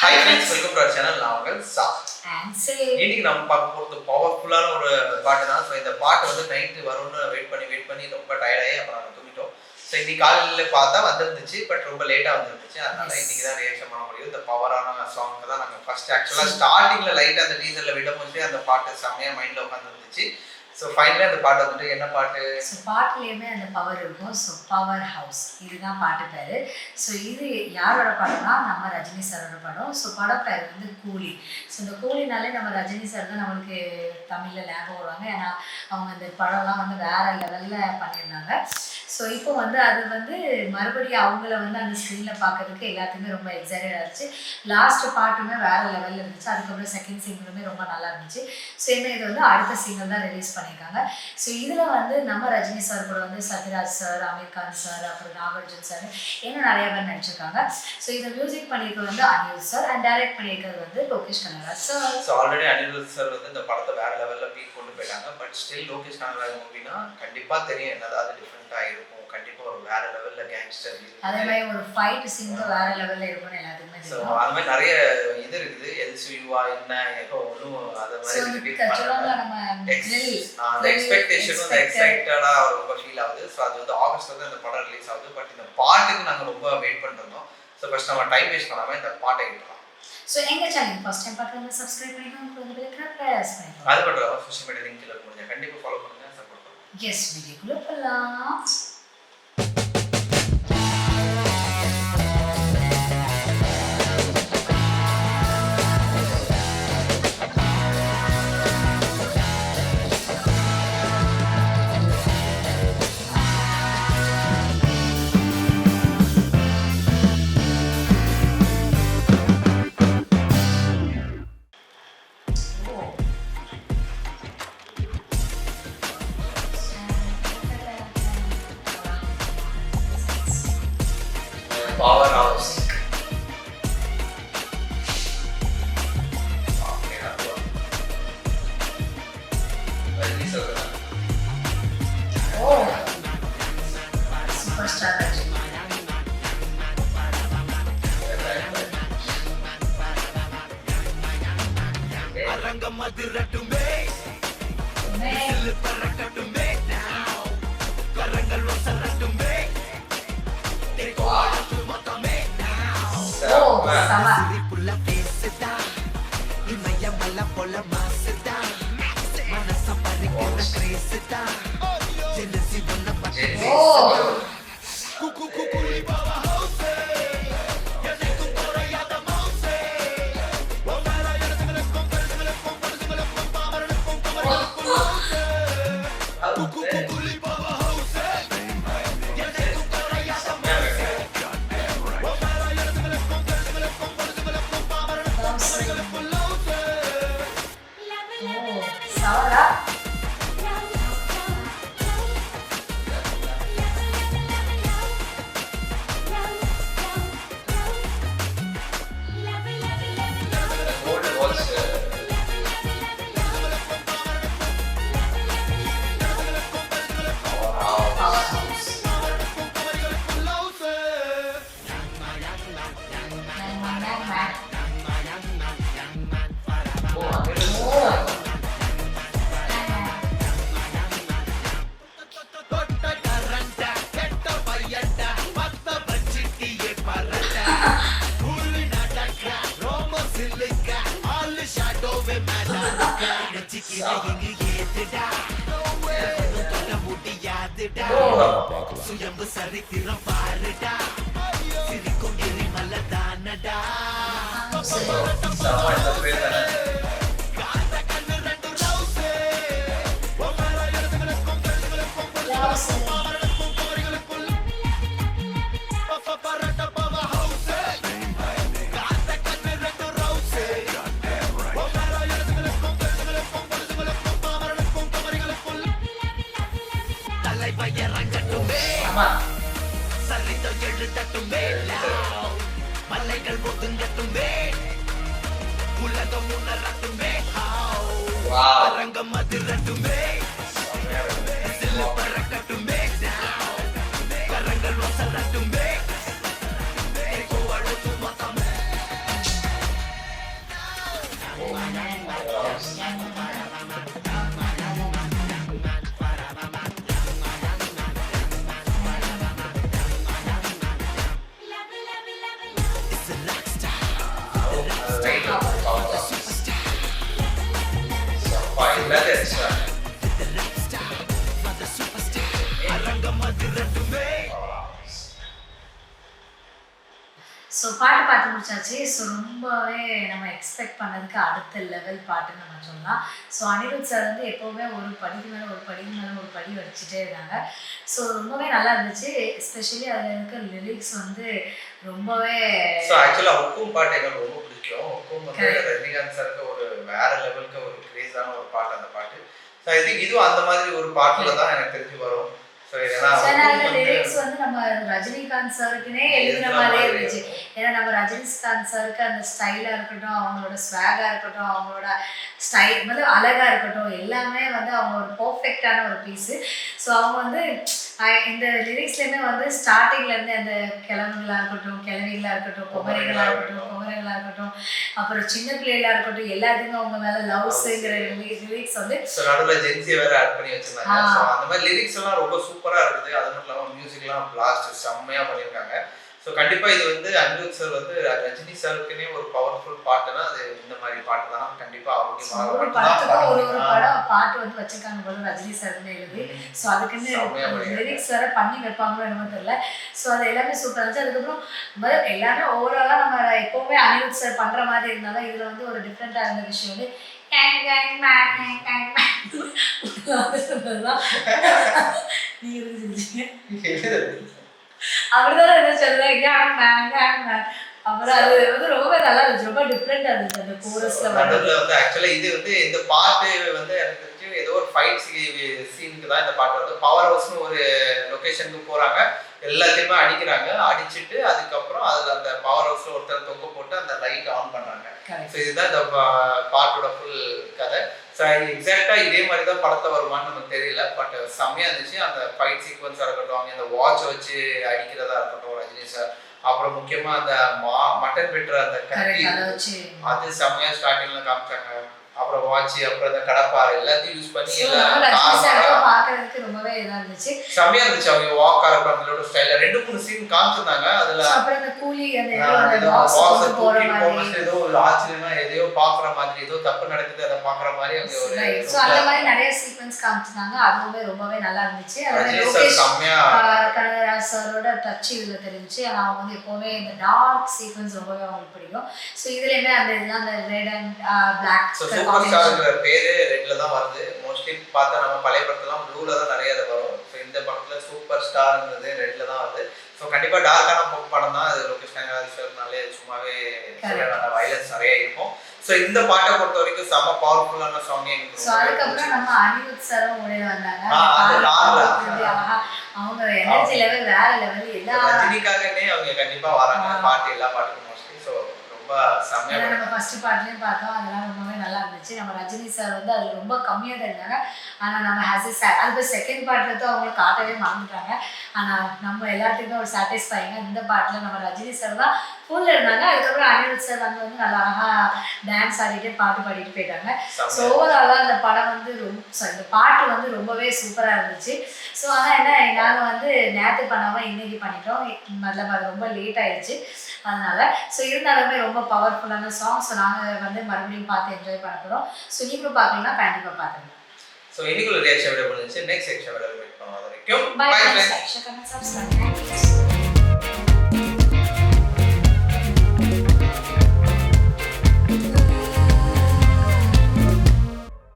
Hi friends, welcome to our channel. நான் உங்கள் சா. இன்னைக்கு நம்ம பார்க்க போகிறது பவர்ஃபுல்லான ஒரு பாட்டு தான். ஸோ இந்த பாட்டு வந்து நைட்டு வரும்னு வெயிட் பண்ணி ரொம்ப டயர்டாகி அப்புறம் நாங்கள் தூங்கிட்டோம். ஸோ இன்னைக்கு காலையில் பார்த்தா வந்துருந்துச்சு, பட் ரொம்ப லேட்டாக வந்துருந்துச்சு. அதனால இன்னைக்கு தான் ரியாக்ஷன் பண்ண முடியும். இந்த பவரான சாங்க்கு தான் நாங்கள் ஃபர்ஸ்ட் ஆக்சுவலாக ஸ்டார்டிங்கில் லைட்டாக அந்த டீசரில் விடும்போது அந்த பாட்டு செம்மையாக மைண்டில் உட்காந்துருந்துச்சு. ஸோ ஃபைனலாக அந்த பாட்டு வந்துட்டு என்ன பாட்டு? ஸோ பாட்டுலேயுமே அந்த பவர் இருக்கும். ஸோ பவர் ஹவுஸ் இதுதான் பாட்டு பேர். ஸோ இது யாரோட படம்னா நம்ம ரஜினி சாரோட படம். ஸோ படம் பேர் வந்து கூலி. ஸோ இந்த கூலினாலே நம்ம ரஜினி சார் தான் நம்மளுக்கு தமிழில் ஞாபகம் வருவாங்க. ஏன்னா அவங்க அந்த படம்லாம் வந்து வேறு லெவலில் பண்ணியிருந்தாங்க. ஸோ இப்போ வந்து அது வந்து மறுபடியும் அவங்கள வந்து அந்த ஸ்க்ரீனில் பார்க்கறதுக்கு எல்லாத்துக்குமே ரொம்ப எக்ஸைட்டடாக இருந்துச்சு. லாஸ்ட்டு பாட்டுமே வேறு லெவலில் இருந்துச்சு. அதுக்கப்புறம் செகண்ட் சிங்கிளுமே ரொம்ப நல்லா இருந்துச்சு. ஸோ என்ன இது வந்து அடுத்த சிங்கிள் தான் ரிலீஸ் பண்ணியிருக்காங்க. ஸோ இதில் வந்து நம்ம ரஜினி சார் கூட வந்து சத்யராஜ் சார், அமீர் கான் சார், அப்புறம் நாகார்ஜுன் சார் இன்னும் நிறைய பேர் நடிச்சிருக்காங்க. ஸோ இதை மியூசிக் பண்ணியிருக்கிறது வந்து அனிருத் சார் அண்ட் டைரக்ட் பண்ணியிருக்கிறது வந்து Lokesh Kanagaraj sir. So already Anirudh sir வந்து இந்த படத்தை வேற லெவலில் பீக் கொண்டு போயிட்டாங்க. பட் ஸ்டில் லோகேஷ் கனகராஜ் மூவினா கண்டிப்பாக தெரியும் என்னதாவது டிஃப்ரெண்ட்டாக இருக்கும். கண்டிப்பாக ஒரு வேற லெவலில் கேங்ஸ்டர், அதே மாதிரி ஒரு ஃபைட் சீன் வேற லெவலில் இருக்கும்னு எல்லாத்துக்குமே ஸோ தெரியும். அது மாதிரி நிறைய இது இருக்குது. எல்சியூவா என்ன எப்போ ஒன்றும் அது மாதிரி அந்த எக்ஸ்பெக்டேஷனும் அந்த எக்ஸைட்டடாக ரொம்ப ஃபீல் ஆகுது. ஸோ அது வந்து ஆகஸ்ட்ல வந்து அந்த படம் ரிலீஸ் ஆகுது. பட் இந்த பாட்டுக்கு நாங்கள் ரொம்ப வெயிட் பண்ணிருந்தோம். ஸோ ஃபர்ஸ்ட் நம்ம டைம் வேஸ்ட் பண்ணாமல் இந்த பாட்டை கேட்கலாம். ஸோ எங்கள் சேனல் ஃபர்ஸ்ட் டைம் பார்க்குறவங்க சப்ஸ்கிரைப் பண்ணிக்கோங்க, ப்ரெஸ் பண்ணிக்கோங்க. அது மட்டும் இல்லாமல் சோஷியல் மீடியா லிங்க் கீழே கொடுங்க, கண்டிப்பாக ஃபாலோ பண்ணுங்க, சப்போர்ட் பண்ணுங்க. எஸ், வீடியோக்குள்ளே போகலாம். Power House. Oh, superstar Rajini. எல்லாத்தையும் அடிச்சிட்டாங்க. ஸோ பாட்டு பார்த்து முடிச்சாச்சு. ஸோ ரொம்பவே நம்ம எக்ஸ்பெக்ட் பண்ணதுக்கு அடுத்த லெவல் பாட்டுன்னு நம்ம சொல்லலாம். ஸோ அனிருத் சார் வந்து எப்போவுமே ஒரு படிக்கு மேலே ஒரு படிக்கு மேலே ஒரு படி வச்சுட்டே இருக்காங்க. ஸோ ரொம்பவே நல்லா இருந்துச்சு. எஸ்பெஷலி அதில் இருக்க லிரிக்ஸ் வந்து ரொம்பவே ஸோ ஆக்சுவலாக ஹுக்கும் பாட்டு எனக்கு ரொம்ப பிடிக்கும். ஹுக்கும் வந்து ரஜினிகாந்த் சாருக்கு ஒரு வேற லெவலுக்கு ஒரு கிரேஸான ஒரு பாட்டு அந்த பாட்டு. ஸோ ஐ திங்க் இதுவும் அந்த மாதிரி ஒரு பாட்டில் தான் எனக்கு தெரிஞ்சு வரும். லிரிக்ஸ் வந்து நம்ம ரஜினிகாந்த் சாருக்குனே எழுதுன மாதிரியே இருந்துச்சு. ஏன்னா நம்ம ரஜினிகாந்த் சாருக்கு அந்த ஸ்டைலா இருக்கட்டும், அவங்களோட ஸ்வாகா இருக்கட்டும், அவங்களோட ஸ்டைல் வந்து அழகா இருக்கட்டும், எல்லாமே வந்து அவங்க ஒரு பர்ஃபெக்டான ஒரு பீஸு. ஸோ அவங்க வந்து இந்த லிரிக்ஸ்லேயுமே வந்து ஸ்டார்டிங்லேருந்து அந்த கிழமைகளாக இருக்கட்டும், கிழவிகளாக இருக்கட்டும், குமரிகளாக இருக்கட்டும், அப்புறம் சின்ன பிள்ளைகளாக இருக்கட்டும், எல்லாத்துக்கும் அவங்க மேலே லவ்ஸுங்கிற லிரிக்ஸ் வந்து நடுவில் ஜென்சியை வேற ஆட் பண்ணி வச்சிருந்தாங்க. ஸோ அந்த மாதிரி லிரிக்ஸ் எல்லாம் ரொம்ப சூப்பராக இருக்குது. அது மட்டும் இல்லாமல் மியூசிக்லாம் பிளாஸ்ட் செம்மையாக பண்ணியிருக்காங்க. ஸோ கண்டிப்பாக இது வந்து அனிருத் சார் வந்து ரஜினி சாருக்குன்னே ஒரு பவர்ஃபுல் பாட்டுன்னா அது இந்த மாதிரி பாட்டு தான். கண்டிப்பாக ஒரு படம் பாட்டு வந்து வச்சிருக்காங்க போது ரஜினி சார்னு எழுதி. ஸோ அதுக்குன்னு லிரிக்ஸ் வேற பண்ணி வைப்பாங்களோ என்னமோ தெரியல. ஸோ அது எல்லாமே சூப்பராக இருந்துச்சு. அதுக்கப்புறம் எல்லாமே ஓவராலாக நம்ம எப்போவுமே அனிருத் சார் பண்ணுற மாதிரி இருந்தாலும் இதில் வந்து ஒரு டிஃப்ரெண்ட்டாக இருந்த விஷயம் வந்து அப்படிதான் என்ன சொல்றேன். அப்புறம் அது வந்து ரொம்ப நல்லா இருந்துச்சு. ரொம்ப டிஃப்ரெண்டா இருந்துச்சு அந்த கோரஸ்ல வந்து. ஆக்சுவலா இது வந்து இந்த பாட்டு வந்து எனக்கு தெரிஞ்சு ஏதோ ஒரு ஃபைட் சீனுக்கு தான் இந்த பாட்டு வந்து. பவர் ஹவுஸ்னு ஒரு லொகேஷனுக்கு போறாங்க, எல்லாத்தையுமே அடிக்கிறாங்க. அடிச்சுட்டு அதுக்கப்புறம் அதுல அந்த பவர் ஹவுஸ்ல ஒருத்தர் தொங்க போட்டு அந்த லைட் ஆன் பண்றாங்க. ஸோ இதுதான் இந்த பாட்டோட ஃபுல் கதை. ஸோ எக்ஸாக்டா இதே மாதிரி தான் படத்தை வருமானு நமக்கு தெரியல. பட் செம்மையா இருந்துச்சு. அந்த ஃபைட் சீக்வன்ஸா இருக்கட்டும், அவங்க அந்த வாட்சை வச்சு அடிக்கிறதா இருக்கட்டும் ரஜினி சார். அப்புறம் முக்கியமா அந்த மட்டன் வெட்டுற அந்த கத்தி அது செம்மையா ஸ்டார்டிங்ல காமிச்சாங்க. அப்புறம் வாட்சி, அப்புறம் இந்த கடப்பாறை எல்லாத்தையும் யூஸ் பண்ணி பாக்குறதுக்கு ரொம்பவே இதா இருந்துச்சு. செம்மையா இருந்துச்சு. அவங்க வாக் ஆகட்டும், அவங்களோட ஸ்டைல 2-3 சீன் காமிச்சிருந்தாங்க. அதுல அப்புறம் இந்த கூலி அந்த பாக்ஸ் தூக்கி ஏதோ ஒரு ஆச்சரியமா எதையோ பாக்குற மாதிரி, ஏதோ தப்பு நடக்குது அதை பாக்குற மாதிரி அவங்க ஒரு சோ அந்த மாதிரி நிறைய சீக்வென்ஸ் காமிச்சிருந்தாங்க. அதுவுமே ரொம்பவே நல்லா இருந்துச்சு. லோகேஷ் கனகராஜ் சாரோட டச் இதுல தெரிஞ்சுச்சு. ஆனா அவங்க வந்து எப்பவுமே இந்த டார்க் சீக்வென்ஸ் ரொம்பவே அவங்களுக்கு பிடிக்கும். ஸோ இதுலயுமே அந்த இதெல்லாம் அந்த ரெட் அண்ட் பிளாக் சூப்பர் ஸ்டார்ங்கிற பேரு ரெட்ல தான் வருது. மோஸ்ட்லி பார்த்தா நம்ம பழைய படத்துலாம் ப்ளூல தான் நிறைய வரும். ஸோ இந்த படத்துல சூப்பர் ஸ்டார்ங்கிறது ரெட்ல தான் வருது. ஸோ கண்டிப்பா டார்க்கான படம் தான் அது. லோகேஷ் கனகராஜ் சார்னாலே சும்மாவே வயலன்ஸ் நிறைய இருக்கும். ஸோ இந்த பாட்டை பொறுத்த வரைக்கும் செம்ம பவர்ஃபுல்லான சாங் எனக்கு. ஸோ அதுக்கப்புறம் நம்ம அனிருத் சாரும் உடைய வந்தாங்க. அவங்க எனர்ஜி லெவல் வேற லெவல். எல்லா ரஜினிக்காகவே அவங்க கண்டிப்பா வராங்க பாட்டு, எல்லா பாட்டுக்கும் மோஸ்ட்லி. ஸோ நம்ம ஃபர்ஸ்ட் பார்ட்லயும் பார்த்தோம், அதெல்லாம் ரொம்பவே நல்லா இருந்துச்சு. நம்ம ரஜினி சார் வந்து அது ரொம்ப கம்மியாக தான் இருந்தாங்க. ஆனால் நம்ம அது செகண்ட் பார்ட்ல தான் அவங்களுக்கு காட்டவே மறந்துட்டாங்க. ஆனால் நம்ம எல்லாத்துக்குமே ஒரு சாட்டிஸ்ஃபைங்க. இந்த பாட்டில் நம்ம ரஜினி சார் தான் ஃபுல்ல இருந்தாங்க. அதுக்கப்புறம் அனிருத் சார் வந்து நல்லா அழகா டான்ஸ் ஆடிட்டு பாட்டு பாடிட்டு போயிட்டாங்க. ஸோ ஓவராலாக அந்த படம் வந்து இந்த பாட்டு வந்து ரொம்பவே சூப்பராக இருந்துச்சு. ஸோ ஆனால் என்ன, நாங்கள் வந்து நேற்று பண்ணாமல் இன்னைக்கு பண்ணிட்டோம். மਤਲਬ அது ரொம்ப லேட் ஆயிடுச்சு அதனால. ஸோ இருந்தாலுமே ரொம்ப பவர்ஃபுல்லான சாங். ஸோ நாங்கள் வந்து மறுபடியும் பார்த்து என்ஜாய் பண்ண போகிறோம். ஸோ நீங்களும் பார்க்கலன்னா கண்டிப்பாக பார்த்துக்கலாம். ஸோ இன்னைக்குள்ள ரியாக்ஷன் வீடியோ முடிஞ்சிச்சு. நெக்ஸ்ட் செக்ஷன் வீடியோ மீட் பண்ணுவோம். அது வரைக்கும் பை. சப்ஸ்கிரைப்